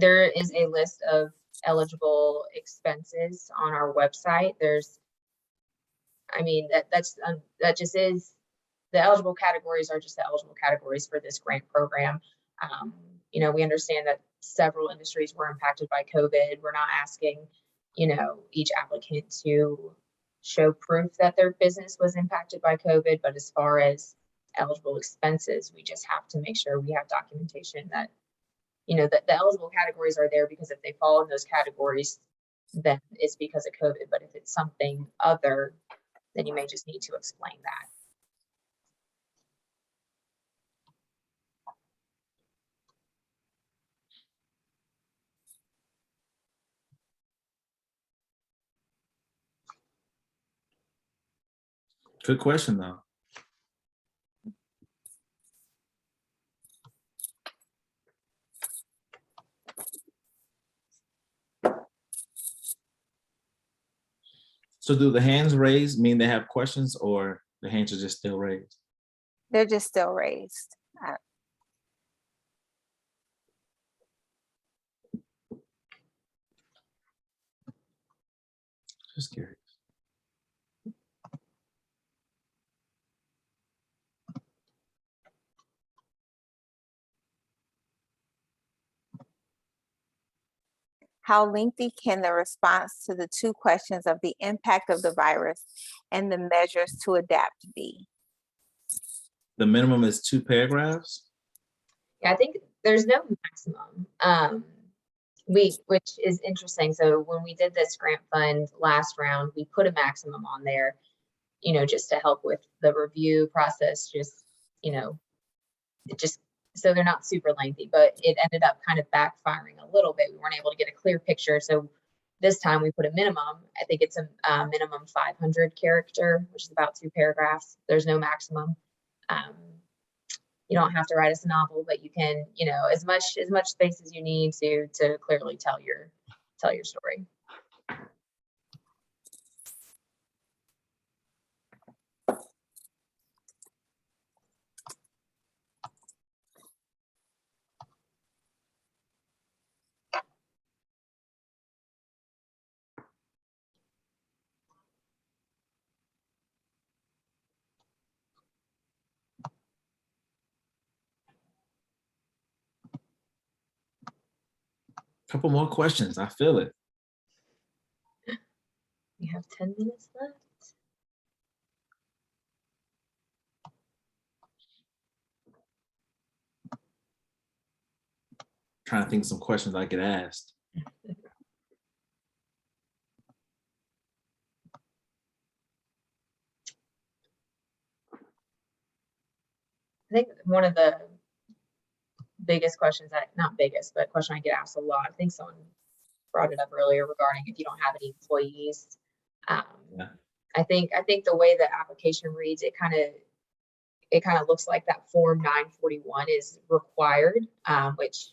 there is a list of eligible expenses on our website. That just is, the eligible categories are just the eligible categories for this grant program. We understand that several industries were impacted by COVID. We're not asking, each applicant to show proof that their business was impacted by COVID, but as far as eligible expenses, we just have to make sure we have documentation that, that the eligible categories are there, because if they fall in those categories, then it's because of COVID. But if it's something other, then you may just need to explain that. Good question, though. So do the hands raised mean they have questions, or the hands are just still raised? They're just still raised. Just curious. How lengthy can the response to the 2 questions of the impact of the virus and the measures to adapt be? The minimum is 2 paragraphs? Yeah, I think there's no maximum, which is interesting. So when we did this grant fund last round, we put a maximum on there, just to help with the review process, just so they're not super lengthy, but it ended up kind of backfiring a little bit. We weren't able to get a clear picture. So this time we put a minimum. I think it's a minimum 500 character, which is about 2 paragraphs. There's no maximum. You don't have to write us a novel, but you can, as much space as you need to clearly tell your story. Couple more questions. I feel it. We have 10 minutes left. Trying to think of some questions I get asked. I think one of the biggest questions not biggest, but question I get asked a lot, I think someone brought it up earlier regarding if you don't have any employees. Yeah. I think the way the application reads, it kind of looks like that form 941 is required, which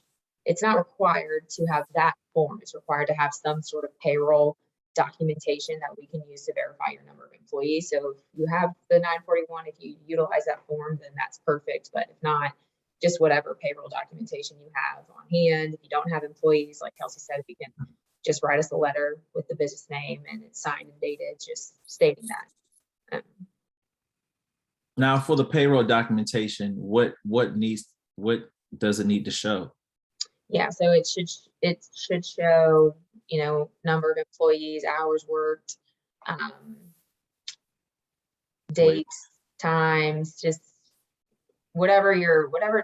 it's not required to have that form. It's required to have some sort of payroll documentation that we can use to verify your number of employees. So if you have the 941, if you utilize that form, then that's perfect. But if not, just whatever payroll documentation you have on hand. If you don't have employees, like Kelsey said, if you can just write us a letter with the business name and it's signed and dated, just stating that. Now, for the payroll documentation, what does it need to show? Yeah, so it should show, number of employees, hours worked, dates, times, just whatever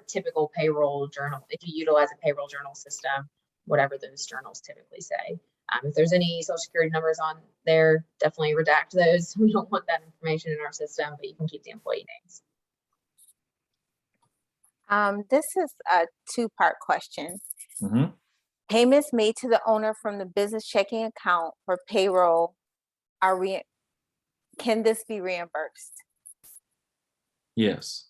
typical payroll journal, if you utilize a payroll journal system, whatever those journals typically say. If there's any social security numbers on there, definitely redact those. We don't want that information in our system, but you can keep the employee names. This is a two-part question. Mm-hmm. Payments made to the owner from the business checking account for payroll can this be reimbursed? Yes.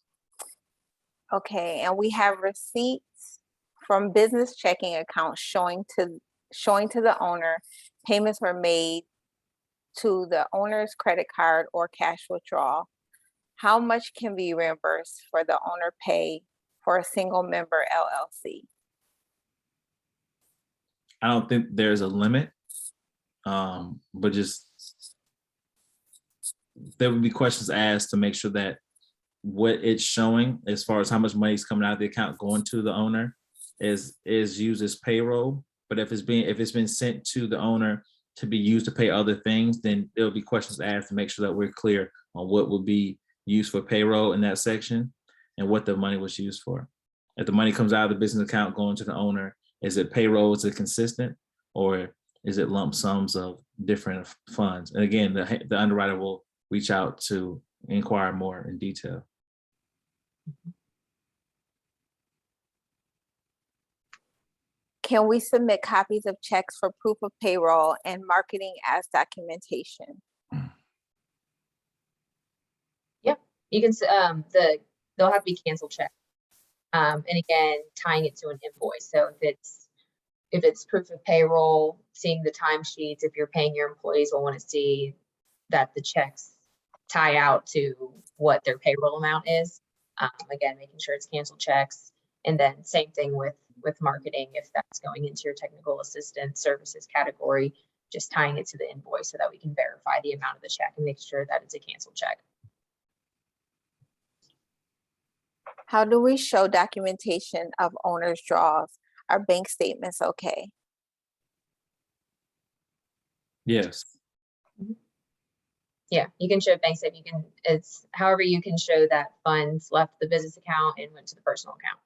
Okay, and we have receipts from business checking accounts showing to the owner payments were made to the owner's credit card or cash withdrawal. How much can be reimbursed for the owner pay for a single member LLC? I don't think there's a limit, but just there would be questions asked to make sure that what it's showing as far as how much money is coming out of the account going to the owner is used as payroll. But if it's been sent to the owner to be used to pay other things, then there'll be questions asked to make sure that we're clear on what will be used for payroll in that section and what the money was used for. If the money comes out of the business account going to the owner, is it payroll? Is it consistent, or is it lump sums of different funds? And again, the underwriter will reach out to inquire more in detail. Can we submit copies of checks for proof of payroll and marketing as documentation? Yeah, you can. They'll have to be canceled checks. And again, tying it to an invoice. So if it's proof of payroll, seeing the timesheets, if you're paying your employees, will want to see that the checks tie out to what their payroll amount is. Again, making sure it's canceled checks. And then same thing with marketing, if that's going into your technical assistance services category, just tying it to the invoice so that we can verify the amount of the check and make sure that it's a canceled check. How do we show documentation of owner's draws? Are bank statements okay? Yes. Yeah, you can show bank statement. It's however you can show that funds left the business account and went to the personal account.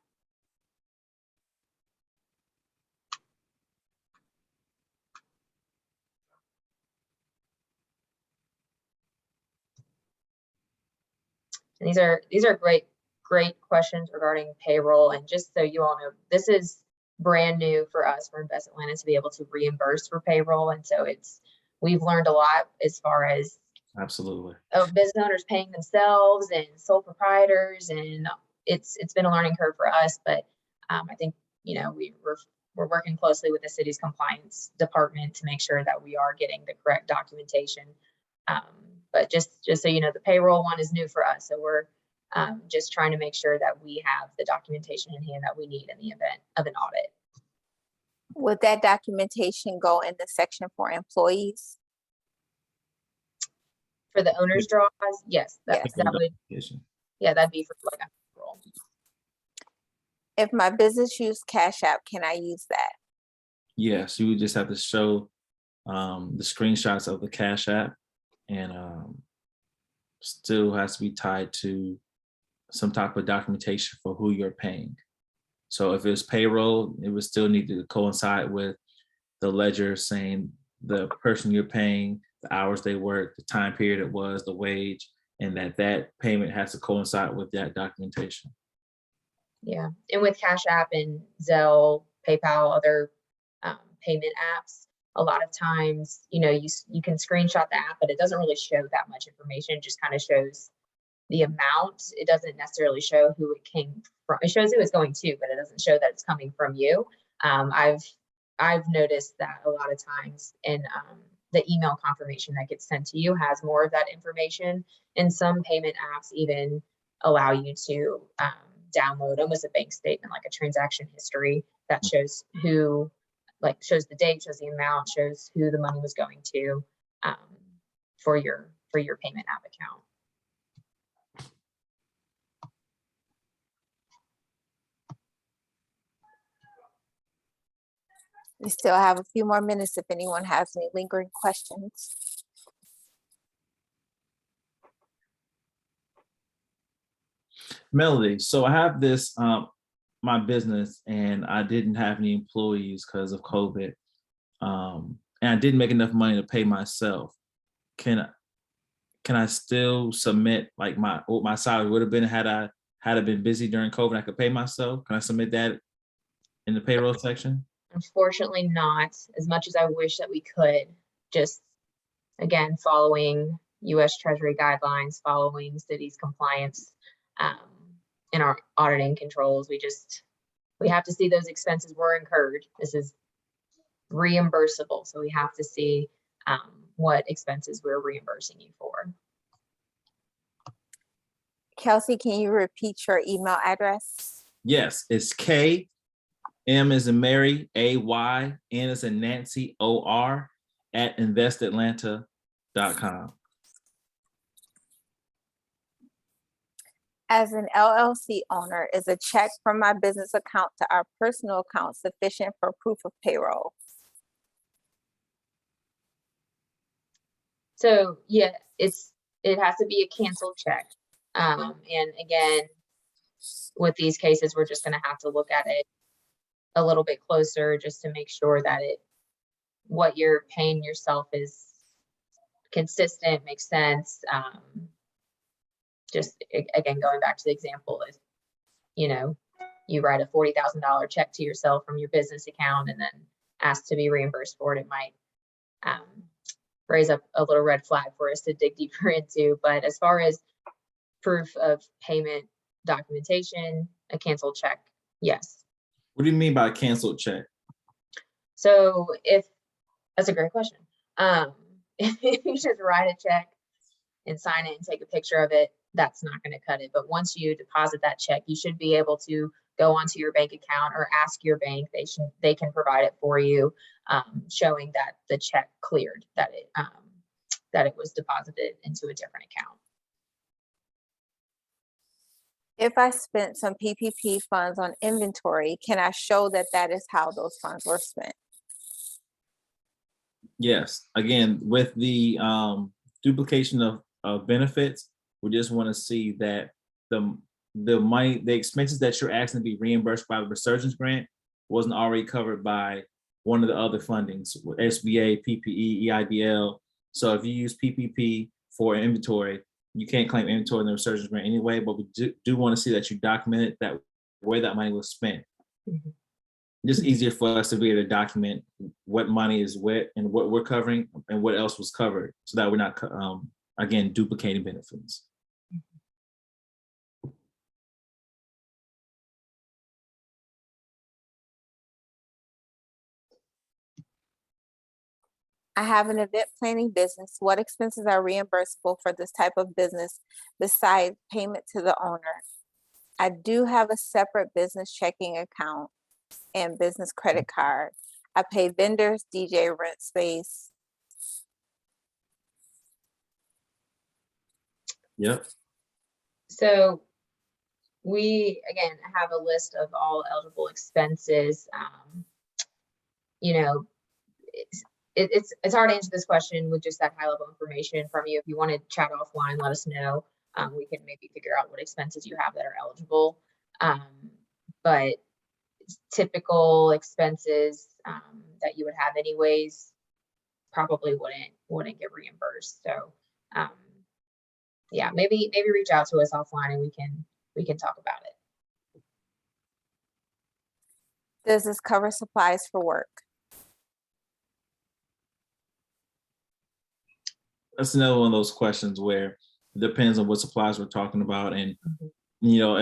And these are great questions regarding payroll. And just so you all know, this is brand new for us for Invest Atlanta to be able to reimburse for payroll. And so we've learned a lot as far as absolutely business owners paying themselves and sole proprietors, and it's been a learning curve for us. But I think we're working closely with the city's compliance department to make sure that we are getting the correct documentation. But just so you know, the payroll one is new for us. So we're just trying to make sure that we have the documentation in hand that we need in the event of an audit. Would that documentation go in the section for employees? For the owner's draws, yes, that would. Yeah, that'd be for like a payroll. If my business used Cash App, can I use that? Yes, you would just have to show the screenshots of the Cash App, and still has to be tied to some type of documentation for who you're paying. So if it's payroll, it would still need to coincide with the ledger saying the person you're paying, the hours they work, the time period it was, the wage, and that payment has to coincide with that documentation. Yeah, and with Cash App and Zelle, PayPal, other payment apps, a lot of times, you know, you can screenshot the app, but it doesn't really show that much information. It just kind of shows the amount. It doesn't necessarily show who it came from. It shows who it's going to, but it doesn't show that it's coming from you. I've noticed that a lot of times, and the email confirmation that gets sent to you has more of that information. And some payment apps even allow you to download almost a bank statement, like a transaction history that shows who, like shows the date, shows the amount, shows who the money was going to for your payment app account. We still have a few more minutes if anyone has any lingering questions. Melody, so I have this my business, and I didn't have any employees because of COVID, and I didn't make enough money to pay myself. Can I still submit like what my salary would have been had I been busy during COVID? I could pay myself. Can I submit that in the payroll section? Unfortunately not, as much as I wish that we could. Just again, following US Treasury guidelines, following city's compliance in our auditing controls, we have to see those expenses were incurred. This is reimbursable, so we have to see what expenses we're reimbursing you for. Kelsey, can you repeat your email address? Yes, it's K, M as in Mary, A-Y, N as in Nancy, O-R, at investatlanta.com. As an LLC owner, is a check from my business account to our personal account sufficient for proof of payroll? So yeah, it has to be a canceled check. And again, with these cases, we're just going to have to look at it a little bit closer just to make sure that what you're paying yourself is consistent, makes sense. Just again, going back to the example, if you write a $40,000 check to yourself from your business account and then ask to be reimbursed for it, it might raise up a little red flag for us to dig deeper into. But as far as proof of payment documentation, a canceled check, yes. What do you mean by a canceled check? So that's a great question. If you just write a check and sign it and take a picture of it, that's not going to cut it. But once you deposit that check, you should be able to go onto your bank account or ask your bank. They can provide it for you, showing that the check cleared, that it was deposited into a different account. If I spent some PPP funds on inventory, can I show that is how those funds were spent? Yes. Again, with the duplication of benefits, we just want to see that the money, the expenses that you're asking to be reimbursed by the Resurgence Grant wasn't already covered by one of the other fundings, SBA, PPE, EIDL. So if you use PPP for inventory, you can't claim inventory in the Resurgence Grant anyway, but we do want to see that you documented that where that money was spent. Mm-hmm. Just easier for us to be able to document what money is what and what we're covering and what else was covered, so that we're not, again, duplicating benefits. I have an event planning business. What expenses are reimbursable for this type of business besides payment to the owner? I do have a separate business checking account and business credit card. I pay vendors, DJ, rent space. Yep. So we, again, have a list of all eligible expenses. you know, it's hard to answer this question with just that high level information from you. If you want to chat offline, let us know. We can maybe figure out what expenses you have that are eligible. But typical expenses that you would have anyways probably wouldn't get reimbursed. So yeah, maybe reach out to us offline and we can talk about it. Does this cover supplies for work? That's another one of those questions where it depends on what supplies we're talking about. And, you know,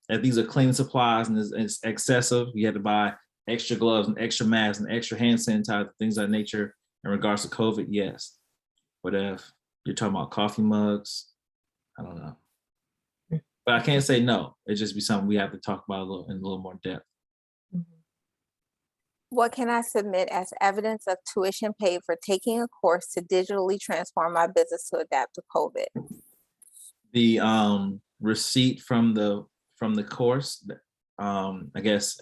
if these are cleaning supplies and it's excessive, you have to buy extra gloves and extra masks and extra hand sanitizer, things of that nature in regards to COVID, yes. But if you're talking about coffee mugs, I don't know. But I can't say no. It'd just be something we have to talk about in a little more depth. What can I submit as evidence of tuition paid for taking a course to digitally transform my business to adapt to COVID? The receipt from the course, I guess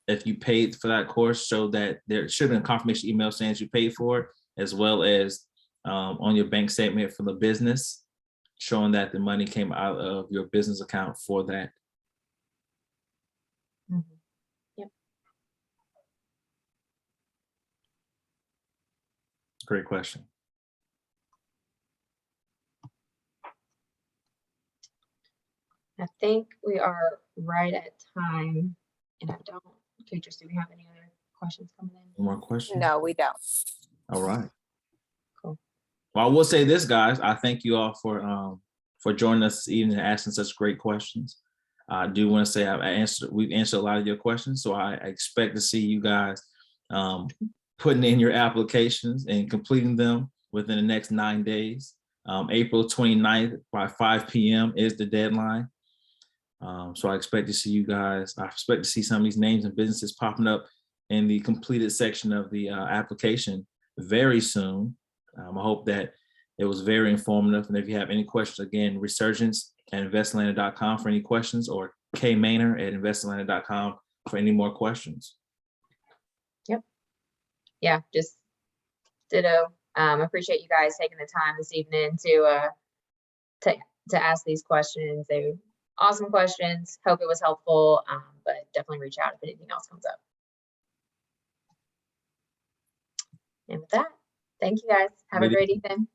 if you paid for that course, show that there should have been a confirmation email saying you paid for it, as well as on your bank statement from the business, showing that the money came out of your business account for that. Yep. Great question. I think we are right at time, and I don't. Teachers, do we have any other questions coming in? More questions? No, we don't. All right. Cool. Well, I will say this, guys. I thank you all for joining us this evening and asking such great questions. I do want to say we've answered a lot of your questions, so I expect to see you guys putting in your applications and completing them within the next 9 days. April 29th by 5 p.m. is the deadline. So I expect to see you guys. I expect to see some of these names and businesses popping up in the completed section of the application very soon. I hope that it was very informative. And if you have any questions, again, resurgence@investatlanta.com for any questions, or kmaynor@investatlanta.com for any more questions. Yep. Yeah, just ditto. Appreciate you guys taking the time this evening to ask these questions. They awesome questions. Hope it was helpful, but definitely reach out if anything else comes up. And with that, thank you guys. Have a great evening.